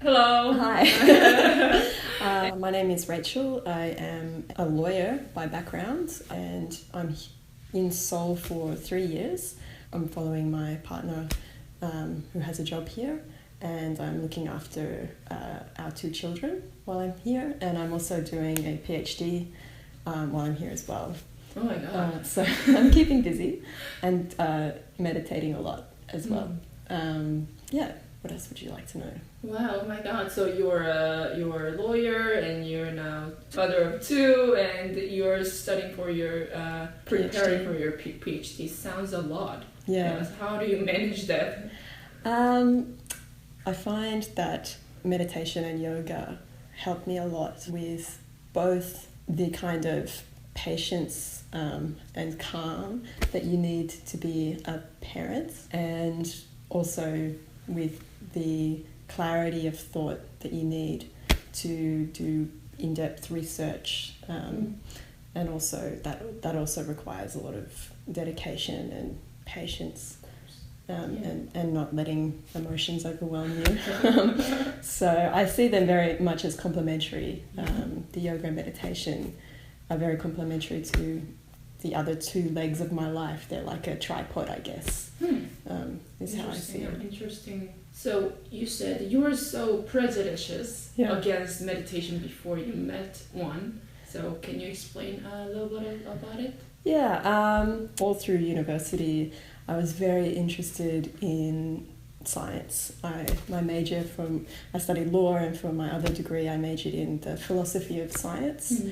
Hello. Hi. My name is Rachel. I am a lawyer by background and I'm in Seoul for 3 years. I'm following my partner who has a job here, and I'm looking after our 2 children while I'm here, and I'm also doing a PhD while I'm here as well. Oh my God. So I'm keeping busy and meditating a lot as well. What else would you like to know? Wow, oh my God. So you're a lawyer and you're now father of 2 and you're studying for your preparing for your PhD. Sounds a lot. Yeah. Yes. How do you manage that? I find that meditation and yoga help me a lot with both the kind of patience and calm that you need to be a parent, and also with the clarity of thought that you need to do in-depth research, and also that also requires a lot of dedication and patience, and not letting emotions overwhelm you. So I see them very much as complementary. The yoga and meditation are very complementary to the other 2 legs of my life. They're like a tripod, I guess. Is how I see it. Interesting. So you said you were so prejudice against meditation before you met one. So can you explain a little bit about it? Yeah. All through university, I was very interested in science. I studied law, and for my other degree I majored in the philosophy of science.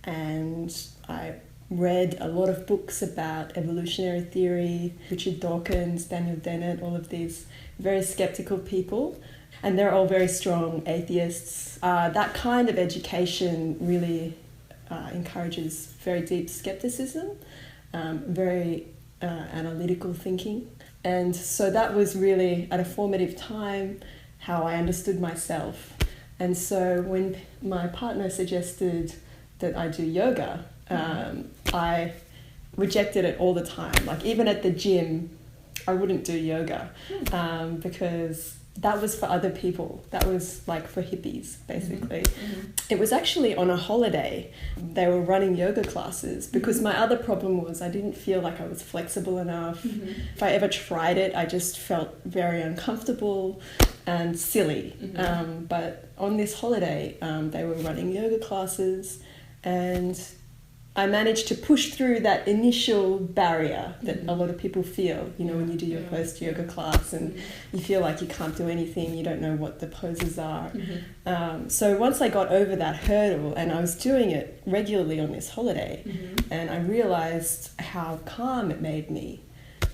And I read a lot of books about evolutionary theory, Richard Dawkins, Daniel Dennett, all of these very skeptical people, and they're all very strong atheists. That kind of education really encourages very deep skepticism, very analytical thinking, and so that was really at a formative time how I understood myself. And so when my partner suggested that I do yoga, I rejected it all the time. Like even at the gym, I wouldn't do yoga because that was for other people. That was like for hippies, basically. It was actually on a holiday. They were running yoga classes because my other problem was I didn't feel like I was flexible enough. If I ever tried it, I just felt very uncomfortable and silly. But on this holiday, they were running yoga classes, and I managed to push through that initial barrier that a lot of people feel, when you do your first yoga class and you feel like you can't do anything, you don't know what the poses are. So once I got over that hurdle, and I was doing it regularly on this holiday, and I realized how calm it made me.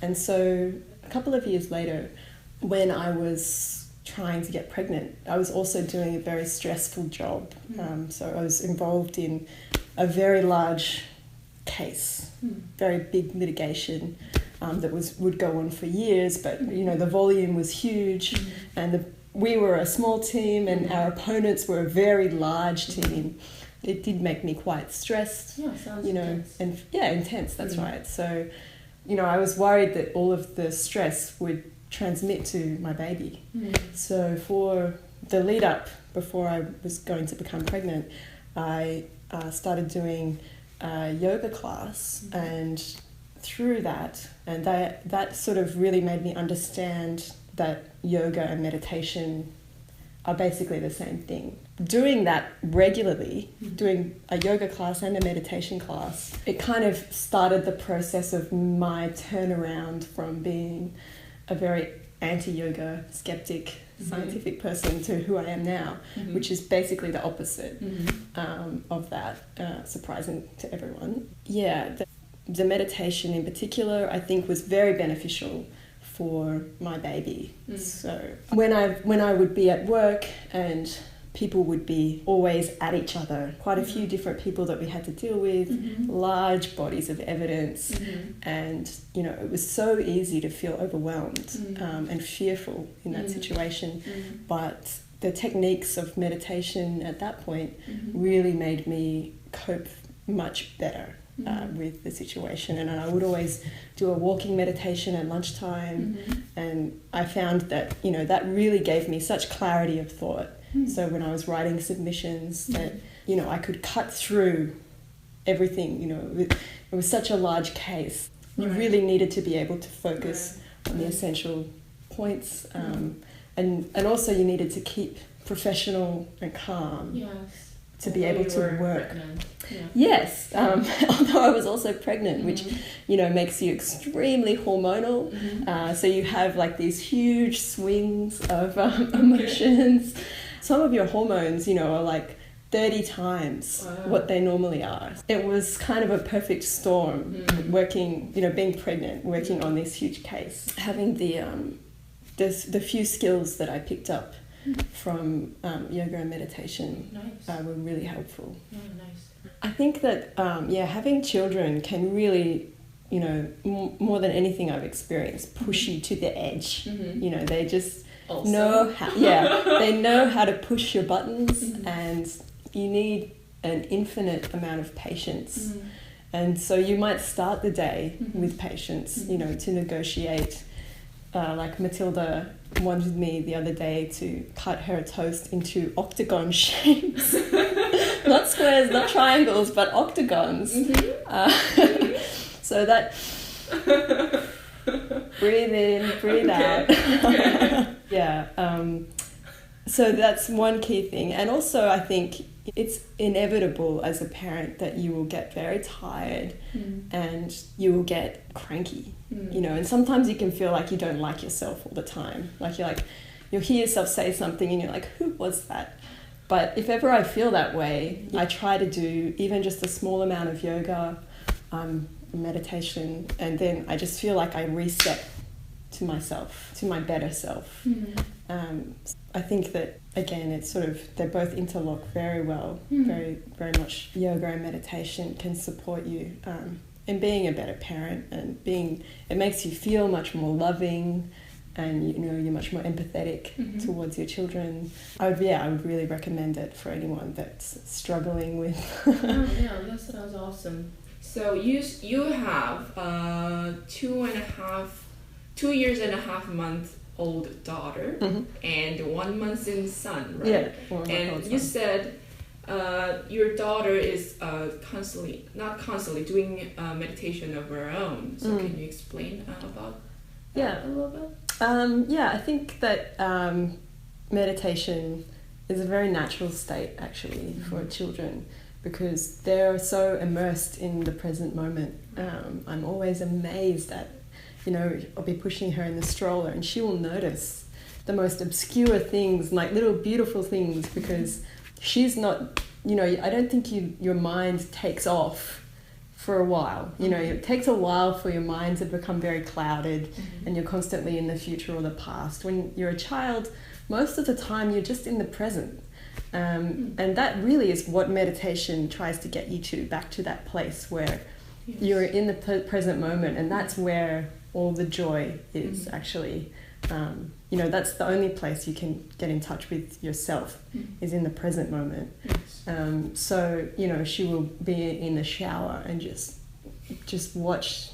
And so a couple of years later, when I was trying to get pregnant, I was also doing a very stressful job. So I was involved in a very large case, very big litigation that would go on for years, but the volume was huge, and we were a small team, and our opponents were a very large team. It did make me quite stressed, intense. And intense. That's right. So, I was worried that all of the stress would transmit to my baby. So for the lead up before I was going to become pregnant, I started doing a yoga class, and through that, and that sort of really made me understand that yoga and meditation are basically the same thing. Doing that regularly, doing a yoga class and a meditation class, it kind of started the process of my turnaround from being a very anti-yoga, skeptic, scientific person to who I am now, which is basically the opposite of that, surprising to everyone. Yeah, the meditation in particular, I think, was very beneficial for my baby. So when I would be at work and people would be always at each other, quite a few different people that we had to deal with, large bodies of evidence, and it was so easy to feel overwhelmed and fearful in that situation. But the techniques of meditation at that point really made me cope much better with the situation. And I would always do a walking meditation at lunchtime, and I found that that really gave me such clarity of thought. So when I was writing submissions, that, you know, I could cut through everything, you know, it was such a large case. You really needed to be able to focus on the essential points, and also you needed to keep professional and calm to be able to work. Yes, although I was also pregnant, which, you know, makes you extremely hormonal. So you have like these huge swings of emotions. Some of your hormones, you know, are like 30 times what they normally are. It was kind of a perfect storm, working, you know, being pregnant, working on this huge case. Having the few skills that I picked up from yoga and meditation were really helpful. I think that, having children can really, you know, more than anything I've experienced, push you to the edge. You know, they just know how, they know how to push your buttons, and you need an infinite amount of patience. And so you might start the day with patience, you know, to negotiate. Like Matilda wanted me the other day to cut her toast into octagon shapes. Not squares, not triangles, but octagons. So that... breathe in, breathe out. So that's one key thing. And also I think it's inevitable as a parent that you will get very tired and you will get cranky, you know, and sometimes you can feel like you don't like yourself all the time. Like you'll hear yourself say something and you're like, who was that? But if ever I feel that way, I try to do even just a small amount of yoga, meditation, and then I just feel like I reset to myself, to my better self. I think that, again, it's sort of, they both interlock very well. Very, very much yoga and meditation can support you in being a better parent, and it makes you feel much more loving, and, you know, you're much more empathetic towards your children. I would really recommend it for anyone that's struggling with. That sounds awesome. So you have 2 years and a half month old daughter and 1 month in son, right? And you said your daughter is not constantly doing meditation of her own. So can you explain about that a little bit? I think that meditation is a very natural state actually for children, because they're so immersed in the present moment. I'm always amazed at, you know, I'll be pushing her in the stroller and she will notice the most obscure things, like little beautiful things, because she's not, you know, I don't think your mind takes off for a while. You know, it takes a while for your mind to become very clouded and you're constantly in the future or the past. When you're a child, most of the time you're just in the present. And that really is what meditation tries to get you to, back to that place where you're in the present moment, and that's where all the joy is actually. You know, that's the only place you can get in touch with yourself, is in the present moment. So, you know, she will be in the shower and just watch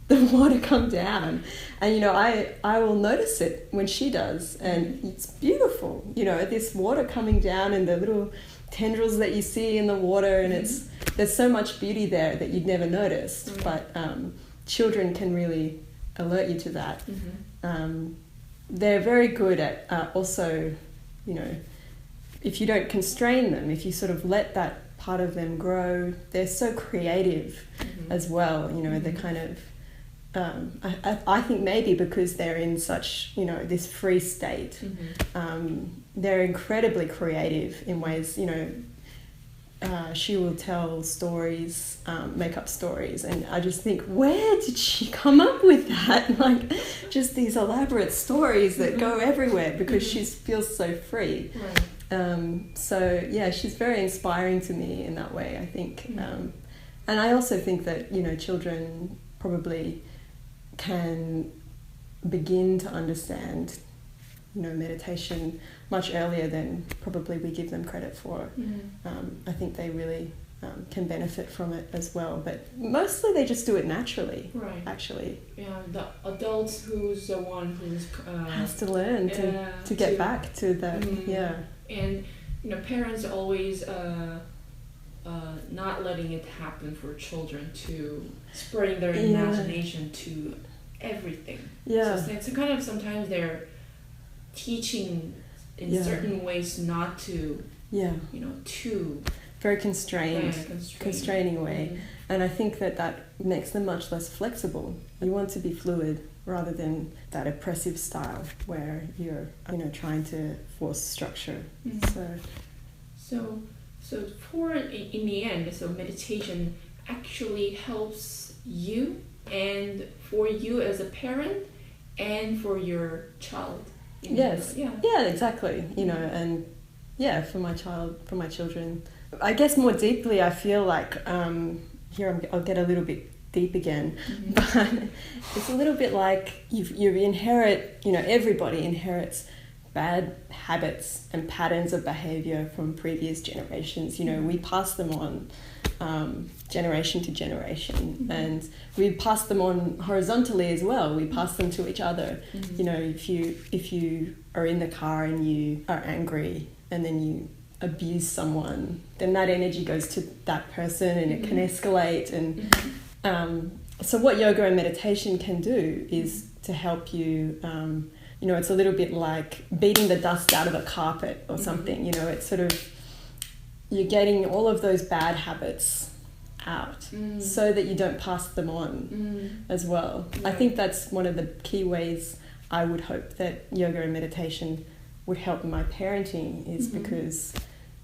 the water come down, and, you know, I will notice it when she does, and it's beautiful, you know, this water coming down and the little tendrils that you see in the water, and there's so much beauty there that you'd never noticed, but children can really alert you to that. They're very good at also, you know, if you don't constrain them, if you sort of let that part of them grow, they're so creative as well, you know. They're kind of I think maybe because they're in such, you know, this free state, they're incredibly creative in ways, you know. She will tell stories, make up stories, and I just think, where did she come up with that? Like, just these elaborate stories that go everywhere, because she feels so free. So yeah, she's very inspiring to me in that way, I think. And I also think that, you know, children probably can begin to understand, you know, meditation much earlier than probably we give them credit for. I think they really can benefit from it as well. But mostly they just do it naturally, right? Actually, yeah. The adults who's the one who's has to learn to get back to that. Yeah, and parents always not letting it happen for children to spreading their imagination to everything. Yeah, so it's kind of sometimes they're teaching in certain ways not to. Yeah, too. Very constraining way. And I think that makes them much less flexible. You want to be fluid rather than that oppressive style where you're trying to force structure. So for in the end, so meditation actually helps you and for you as a parent and for your child. Yes. Yeah, exactly. And for my children. I guess more deeply, I feel like I'll get a little bit deep again, but it's a little bit like you inherit. Everybody inherits bad habits and patterns of behavior from previous generations. We pass them on generation to generation, and we pass them on horizontally as well. We pass them to each other. If you are in the car and you are angry and then you abuse someone, then that energy goes to that person and it can escalate. And so what yoga and meditation can do is to help you, it's a little bit like beating the dust out of a carpet or something. It's sort of, you're getting all of those bad habits out so that you don't pass them on as well. Right. I think that's one of the key ways I would hope that yoga and meditation would help my parenting is because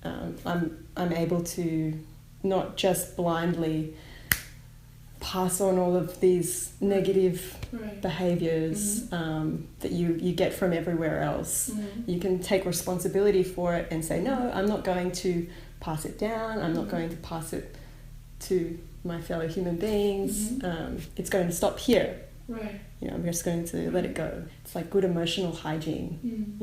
I'm able to not just blindly pass on all of these negative behaviors that you get from everywhere else. You can take responsibility for it and say, no, I'm not going to pass it down. I'm not going to pass it to my fellow human beings. It's going to stop here. Right. I'm just going to let it go. It's like good emotional hygiene.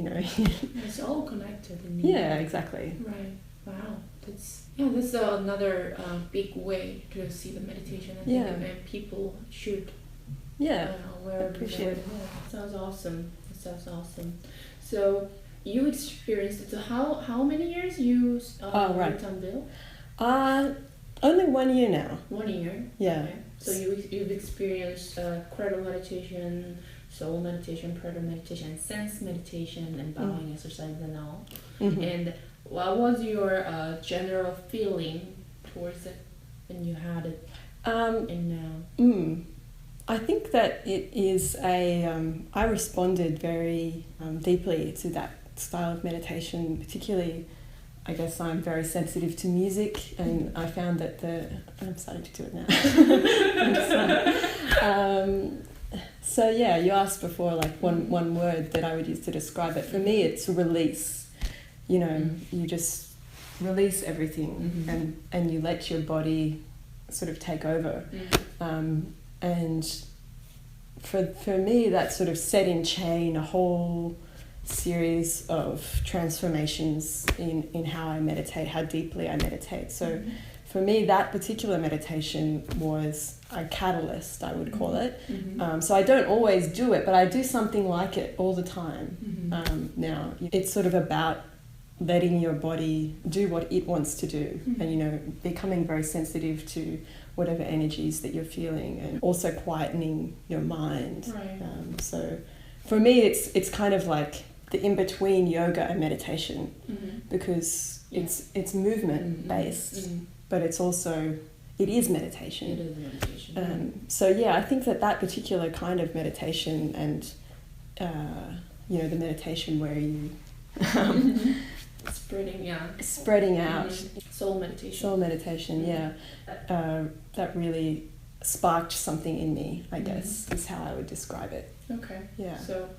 It's all connected. Yeah, exactly. Right. Wow. That's another big way to see the meditation. I think and people should. Appreciate it. Sounds awesome. It sounds awesome. So you experienced it. So how many years you RITAMVILLE? Only 1 year now. 1 year. Yeah. Okay. So you've experienced Cradle meditation, soul meditation, prayer meditation, sense meditation, and bowing exercises and all. And what was your general feeling towards it when you had it? And now. I think that it is I responded very deeply to that style of meditation, particularly. I guess I'm very sensitive to music, and I found that I'm starting to do it now. So you asked before, like one word that I would use to describe it. For me, it's release. You just release everything, and you let your body sort of take over. And for me, that sort of set in chain a whole series of transformations in how I meditate, how deeply I meditate. So for me, that particular meditation was a catalyst, I would call it. So I don't always do it, but I do something like it all the time. Now, it's sort of about letting your body do what it wants to do, and becoming very sensitive to whatever energies that you're feeling, and also quietening your mind. Right. So for me, it's kind of like the in-between yoga and meditation, because it's movement based, but it is meditation. It is meditation. So I think that particular kind of meditation, and the meditation where you spreading out, soul meditation, that really sparked something in me, I guess, is how I would describe it. Okay. Yeah. So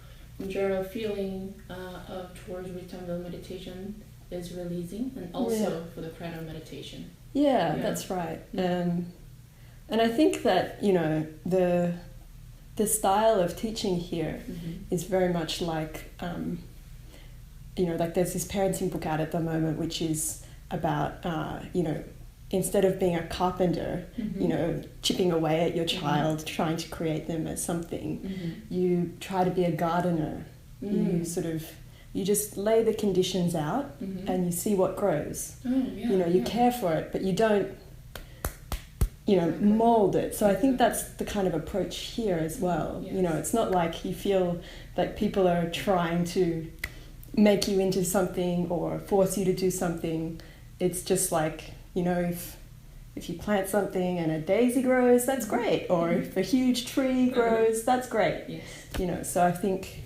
general feeling towards RITAMVILLE meditation is releasing, and also for the Cradle meditation. Yeah, that's right. And I think that the style of teaching here is very much like like there's this parenting book out at the moment which is about instead of being a carpenter, you know, chipping away at your child, trying to create them as something, you try to be a gardener. You just lay the conditions out and you see what grows. You know, you care for it, but you don't, you know, mold it. So I think that's the kind of approach here as well. You know, it's not like you feel like people are trying to make you into something or force you to do something. It's just like, you know, if you plant something and a daisy grows, that's great. Or if a huge tree grows, that's great. You know, so I think,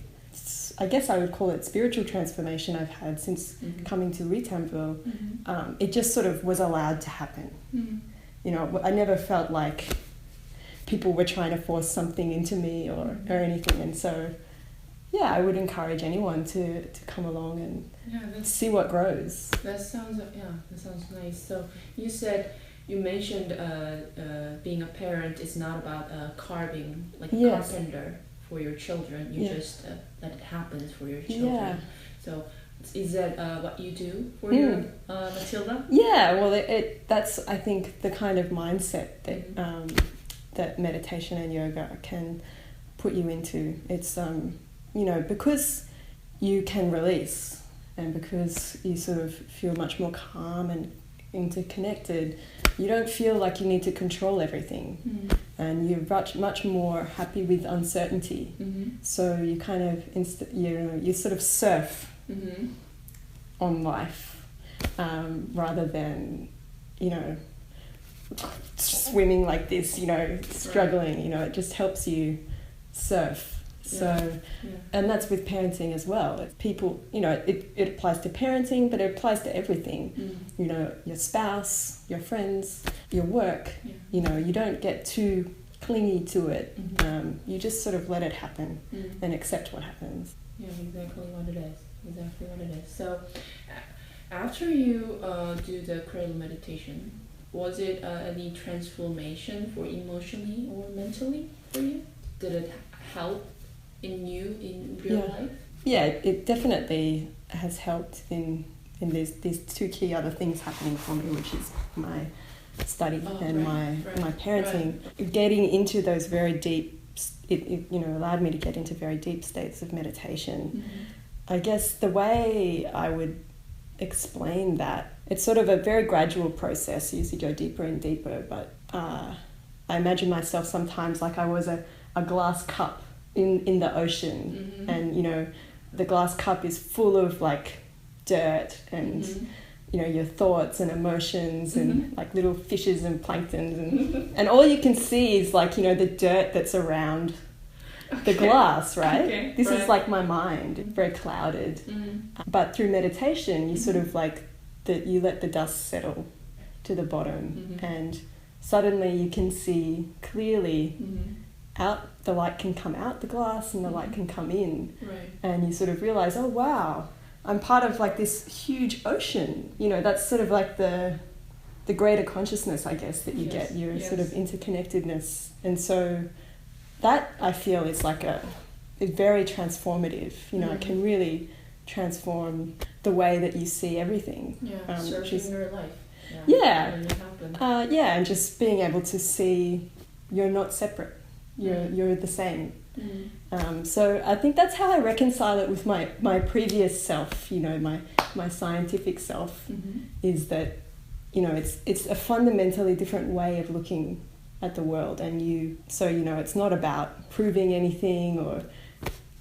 I guess I would call it spiritual transformation I've had since coming to RITAMVILLE. It just sort of was allowed to happen. You know, I never felt like people were trying to force something into me or anything. And so, yeah, I would encourage anyone to come along and see what grows. That sounds nice. So you mentioned being a parent is not about carving, like a carpenter for your children. You just let it happen for your children. So is that what you do for your Matilda? Yeah, well, that's, I think, the kind of mindset that that meditation and yoga can put you into. It's you know, because you can release and because you sort of feel much more calm and interconnected, you don't feel like you need to control everything, and you're much more happy with uncertainty. So you kind of you sort of surf on life rather than, you know, swimming like this, you know, struggling. You know, it just helps you surf. So, and that's with parenting as well. People, you know, it applies to parenting, but it applies to everything. You know, your spouse, your friends, your work. You know, you don't get too clingy to it. You just sort of let it happen and accept what happens. Yeah, exactly what it is. So, after you do the Cradle meditation, was it any transformation for emotionally or mentally for you? Did it help in real life? Yeah, it definitely has helped in these two key other things happening for me, which is my study and my parenting. Getting into those very deep, it you know, allowed me to get into very deep states of meditation. I guess the way I would explain that, it's sort of a very gradual process. You usually go deeper and deeper, but I imagine myself sometimes like I was a glass cup in the ocean, and you know, the glass cup is full of like dirt and you know, your thoughts and emotions and like little fishes and planktons and all you can see is like, you know, the dirt that's around the glass, right? This is like my mind, very clouded. But through meditation, you sort of like you let the dust settle to the bottom, and suddenly you can see clearly out. The light can come out the glass and the light can come in, and you sort of realize, oh wow, I'm part of like this huge ocean. You know, that's sort of like the greater consciousness, I guess, that you get, your sort of interconnectedness. And so that, I feel, is like it's very transformative. You know, it can really transform the way that you see everything. Surfing your life. And just being able to see you're not separate. You're the same. So I think that's how I reconcile it with my previous self, you know, my scientific self, is that, you know, it's a fundamentally different way of looking at the world, and so you know, it's not about proving anything or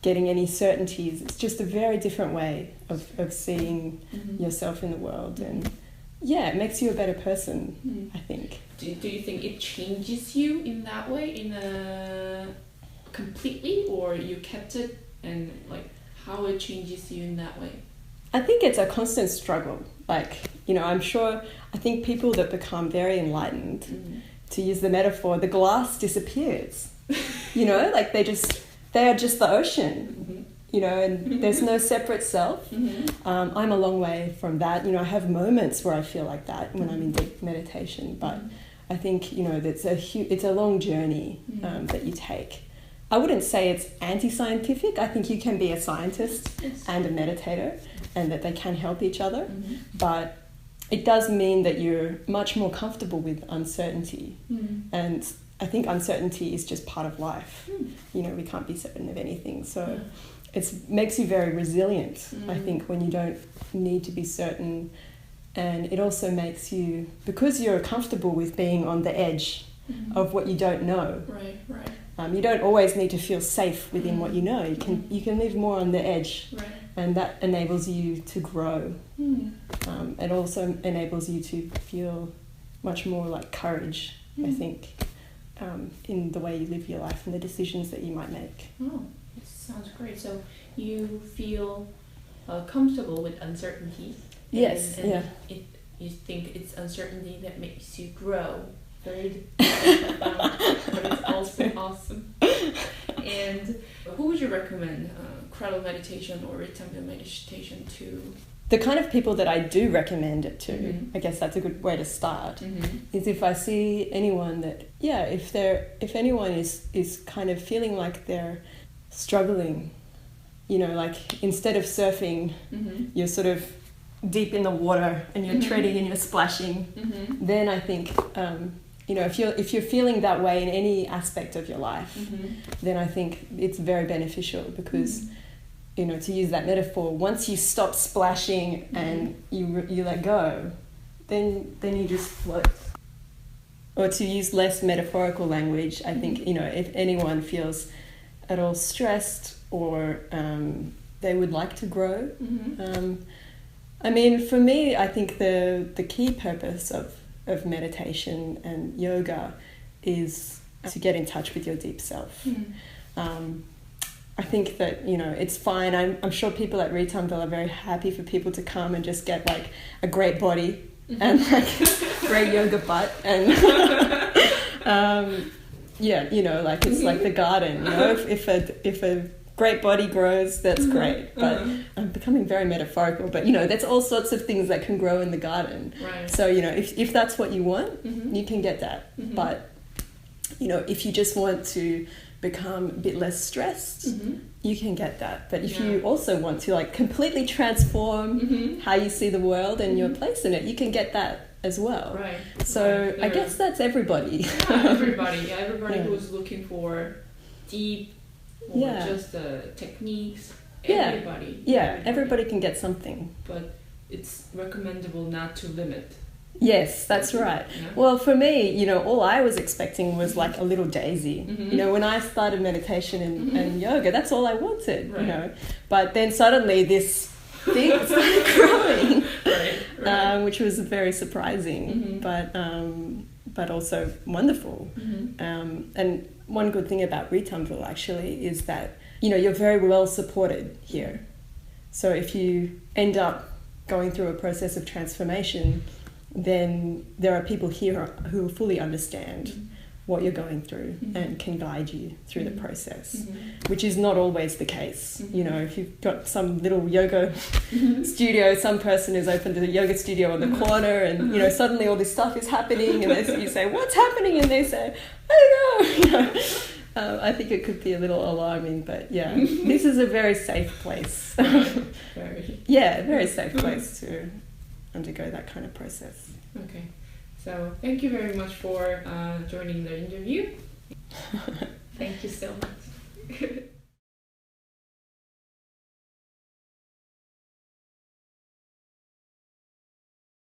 getting any certainties. It's just a very different way of seeing yourself in the world, and it makes you a better person, I think. Do you think it changes you in that way, completely, or you kept it, and like how it changes you in that way? I think it's a constant struggle. Like, you know, I think people that become very enlightened, to use the metaphor, the glass disappears. You know, like they are just the ocean. You know, and there's no separate self. I'm a long way from that. You know, I have moments where I feel like that when I'm in deep meditation, but I think, you know, it's a long journey that you take. I wouldn't say it's anti-scientific. I think you can be a scientist and a meditator, and that they can help each other. But it does mean that you're much more comfortable with uncertainty. And I think uncertainty is just part of life. You know, we can't be certain of anything. So it makes you very resilient, I think, when you don't need to be certain. And it also makes you, because you're comfortable with being on the edge of what you don't know. Right. You don't always need to feel safe within what you know. You can live more on the edge, and that enables you to grow. It also enables you to feel much more like courage, I think, in the way you live your life and the decisions that you might make. Oh, that sounds great. So you feel comfortable with uncertainty. Yes, and you think it's uncertainty that makes you grow. Very profound, but it's also awesome. And who would you recommend Cradle meditation or RITAMVILLE meditation to? The kind of people that I do recommend it to, I guess that's a good way to start, is if I see anyone that, if anyone is kind of feeling like they're struggling, you know, like instead of surfing, you're sort of deep in the water and you're treading and you're splashing, then I think, you know, if you're feeling that way in any aspect of your life, then I think it's very beneficial because, you know, to use that metaphor, once you stop splashing and you let go, then you just float. Or to use less metaphorical language, I think, you know, if anyone feels at all stressed or they would like to grow, I mean, for me, I think the key purpose of meditation and yoga is to get in touch with your deep self. I think that, you know, it's fine. I'm sure people at RITAMVILLE are very happy for people to come and just get like a great body and like great yoga butt and you know, like it's like the garden, you know, if a great body grows, that's great. But I'm becoming very metaphorical, but you know, there's all sorts of things that can grow in the garden. So, you know, if that's what you want, you can get that. But, you know, if you just want to become a bit less stressed, you can get that. But if you also want to like completely transform how you see the world and your place in it, you can get that as well. So I guess that's everybody. Everybody who's looking for deep or just techniques. Everybody can get something. But it's recommendable not to limit. Yes, that's right. Well, for me, you know, all I was expecting was like a little daisy. You know, when I started meditation and yoga, that's all I wanted, you know. But then suddenly this thing started growing, which was very surprising, but also wonderful. And one good thing about RITAMVILLE actually is that, you know, you're very well supported here. So if you end up going through a process of transformation, then there are people here who fully understand what you're going through and can guide you through the process, which is not always the case. You know, if you've got some little yoga studio, some person has opened a yoga studio on the corner and, you know, suddenly all this stuff is happening and you say, what's happening? And they say, I don't know. You know, I think it could be a little alarming, but yeah, this is a very safe place. Very safe place to undergo that kind of process. Okay, so thank you very much for joining the interview. Thank you so much.